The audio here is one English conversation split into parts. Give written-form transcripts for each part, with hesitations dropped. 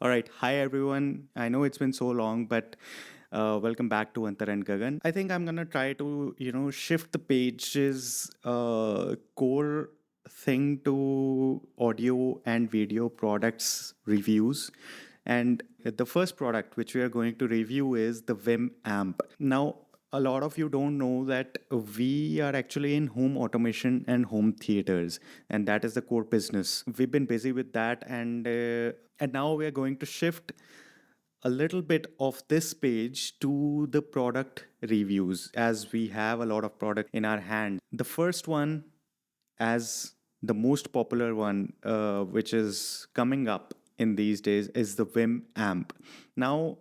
All right. Hi, everyone. I know it's been so long, but welcome back to Antar and Gagan. I think I'm going to try to, shift the pages core thing to audio and video products reviews. And the first product which we are going to review is the WiiM Amp. Now, a lot of you don't know that we are actually in home automation and home theaters, and that is the core business. We've been busy with that, and now we are going to shift a little bit of this page to the product reviews, as we have a lot of product in our hand. The first one, as the most popular one, which is coming up in these days, is the WiiM Amp. Now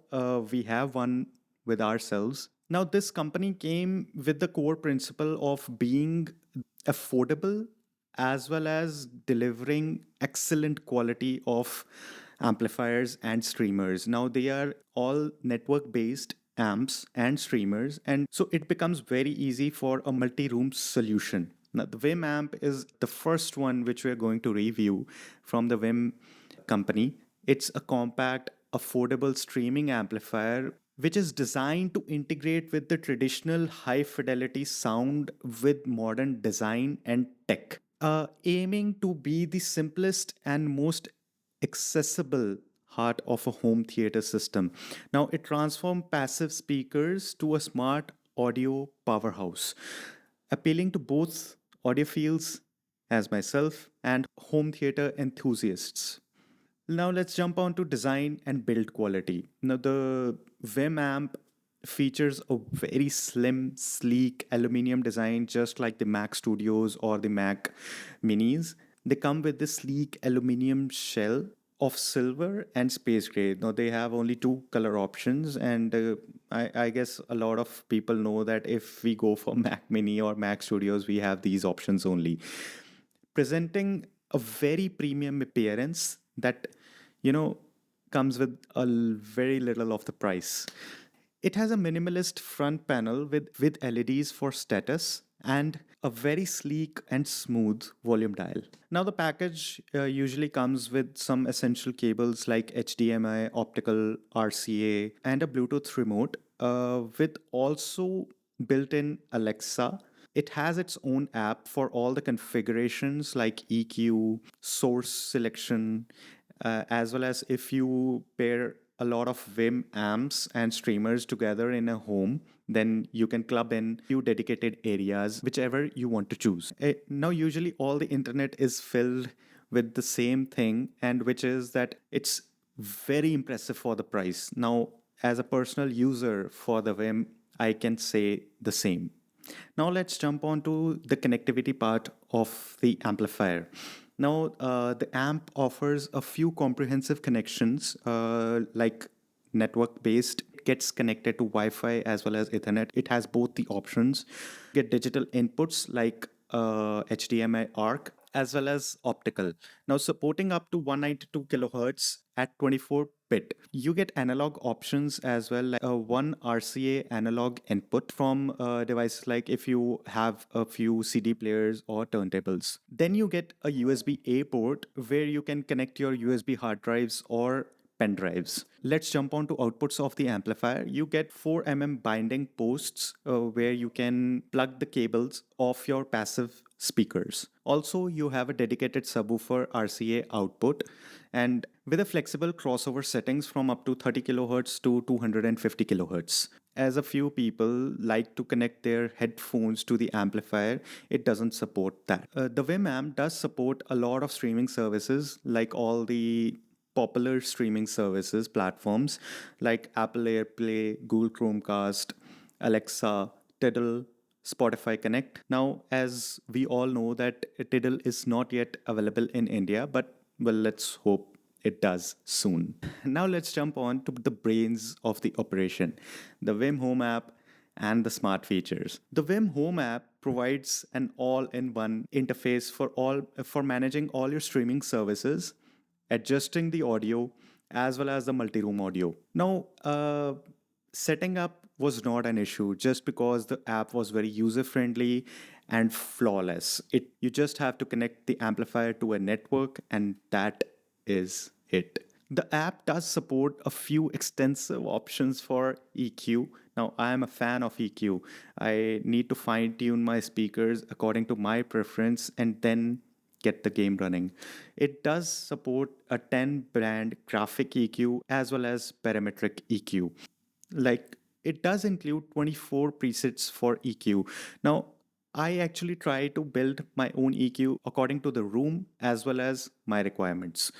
we have one with ourselves. Now this company came with the core principle of being affordable as well as delivering excellent quality of amplifiers and streamers. Now they are all network based amps and streamers, and so it becomes very easy for a multi-room solution. Now the WiiM amp is the first one which we are going to review from the WiiM company. It's a compact, affordable streaming amplifier which is designed to integrate with the traditional high fidelity sound with modern design and tech, aiming to be the simplest and most accessible heart of a home theater system. Now, it transforms passive speakers to a smart audio powerhouse, appealing to both audiophiles, as myself, and home theater enthusiasts. Now let's jump on to design and build quality. Now the WiiM amp features a very slim, sleek aluminum design, just like the Mac Studios or the Mac Minis. They come with this sleek aluminum shell of silver and space gray. Now they have only two color options, and I guess a lot of people know that if we go for Mac Mini or Mac Studios, we have these options only, presenting a very premium appearance that you know comes with very little of the price. It has a minimalist front panel with LEDs for status and a very sleek and smooth volume dial. Now the package usually comes with some essential cables like HDMI, optical, RCA, and a Bluetooth remote, with also built-in Alexa. It has its own app for all the configurations like EQ, source selection, as well as if you pair a lot of WiiM amps and streamers together in a home, then you can club in few dedicated areas, whichever you want to choose. Now, usually all the internet is filled with the same thing, and which is that it's very impressive for the price. Now, as a personal user for the WiiM, I can say the same. Now let's jump on to the connectivity part of the amplifier. Now the amp offers a few comprehensive connections, like network based. It gets connected to Wi-Fi as well as Ethernet. It has both the options. Get digital inputs like HDMI ARC as well as optical. Now supporting up to 192 kilohertz at 24-bit. You get analog options as well, like one RCA analog input from devices like if you have a few CD players or turntables. Then you get a USB-A port where you can connect your USB hard drives or pen drives. Let's jump on to outputs of the amplifier. You get 4 binding posts where you can plug the cables of your passive speakers. Also, you have a dedicated subwoofer RCA output, and with a flexible crossover settings from up to 30 kilohertz to 250 kilohertz. As a few people like to connect their headphones to the amplifier, it doesn't support that. The WiiM amp does support a lot of streaming services, like all the popular streaming services platforms like Apple AirPlay, Google Chromecast, Alexa, TIDAL, Spotify Connect. Now, as we all know that TIDAL is not yet available in India, but well, let's hope it does soon. Now let's jump on to the brains of the operation, the WiiM Home app and the smart features. The WiiM Home app provides an all-in-one interface for managing all your streaming services, adjusting the audio as well as the multi-room audio. Now, setting up was not an issue just because the app was very user friendly and flawless. You just have to connect the amplifier to a network, and that is it. The app does support a few extensive options for EQ. Now, I am a fan of EQ. I need to fine tune my speakers according to my preference and then get the game running. It does support a 10 band graphic EQ as well as parametric EQ. Like, it does include 24 presets for EQ. Now, I actually try to build my own EQ according to the room as well as my requirements.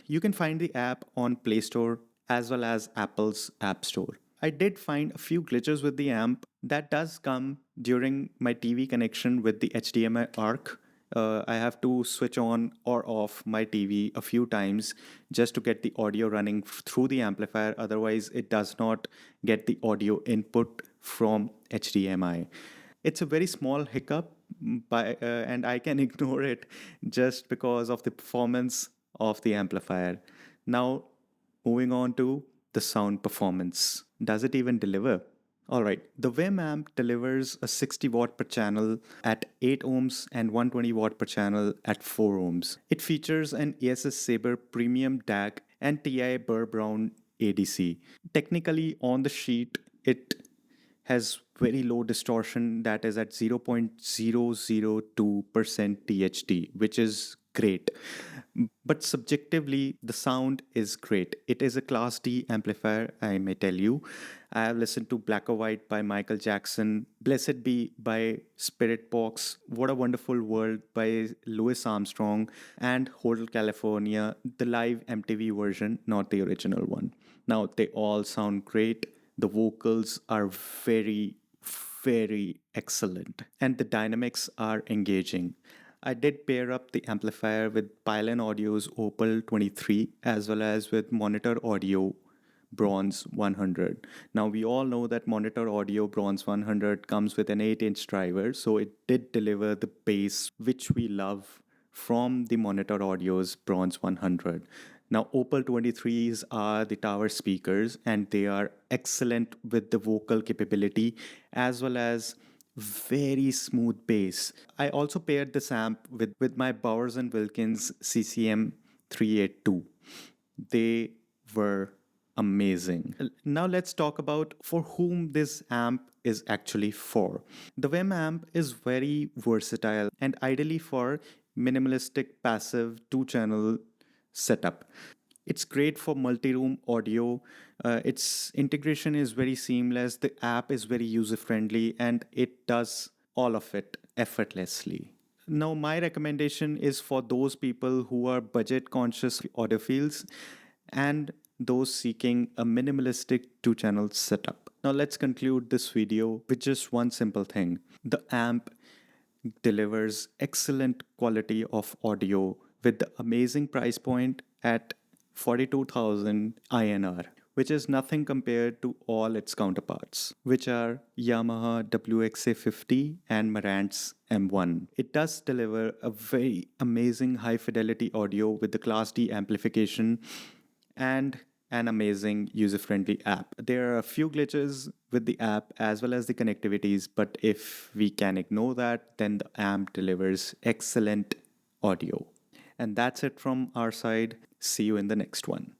You can find the app on Play Store as well as Apple's App Store. I did find a few glitches with the amp that does come during my TV connection with the HDMI ARC. I have to switch on or off my TV a few times just to get the audio running through the amplifier. Otherwise, it does not get the audio input from HDMI. It's a very small hiccup, and I can ignore it just because of the performance of the amplifier. Now, moving on to the sound performance. Does it even deliver? All right, the WiiM amp delivers a 60 watt per channel at 8 ohms and 120 watt per channel at 4 ohms. It features an ESS Sabre premium DAC and TI Burr Brown ADC. Technically, on the sheet, it has very low distortion that is at 0.002% THD, which is great. But subjectively, the sound is great. It is a Class D amplifier, I may tell you. I have listened to Black or White by Michael Jackson, Blessed Be by Spirit Box, What a Wonderful World by Louis Armstrong, and Hotel California, the live MTV version, not the original one. Now, they all sound great. The vocals are very, very excellent, and the dynamics are engaging. I did pair up the amplifier with Pylon Audio's Opal 23 as well as with Monitor Audio Bronze 100. Now, we all know that Monitor Audio Bronze 100 comes with an 8-inch driver, so it did deliver the bass which we love from the Monitor Audio's Bronze 100. Now, Opal 23s are the tower speakers, and they are excellent with the vocal capability as well as very smooth bass. I also paired this amp with my Bowers and Wilkins CCM 382. They were amazing. Now let's talk about for whom this amp is actually for. The WiiM amp is very versatile and ideally for minimalistic passive two-channel setup. It's great for multi-room audio. Its integration is very seamless. The app is very user-friendly and it does all of it effortlessly. Now, my recommendation is for those people who are budget conscious audiophiles and those seeking a minimalistic two-channel setup. Now, let's conclude this video with just one simple thing. The amp delivers excellent quality of audio with the amazing price point at 42,000 INR, which is nothing compared to all its counterparts, which are Yamaha WXA50 and Marantz M1. It does deliver a very amazing high fidelity audio with the Class D amplification and an amazing user-friendly app. There are a few glitches with the app as well as the connectivities, but if we can ignore that, then the amp delivers excellent audio. And that's it from our side. See you in the next one.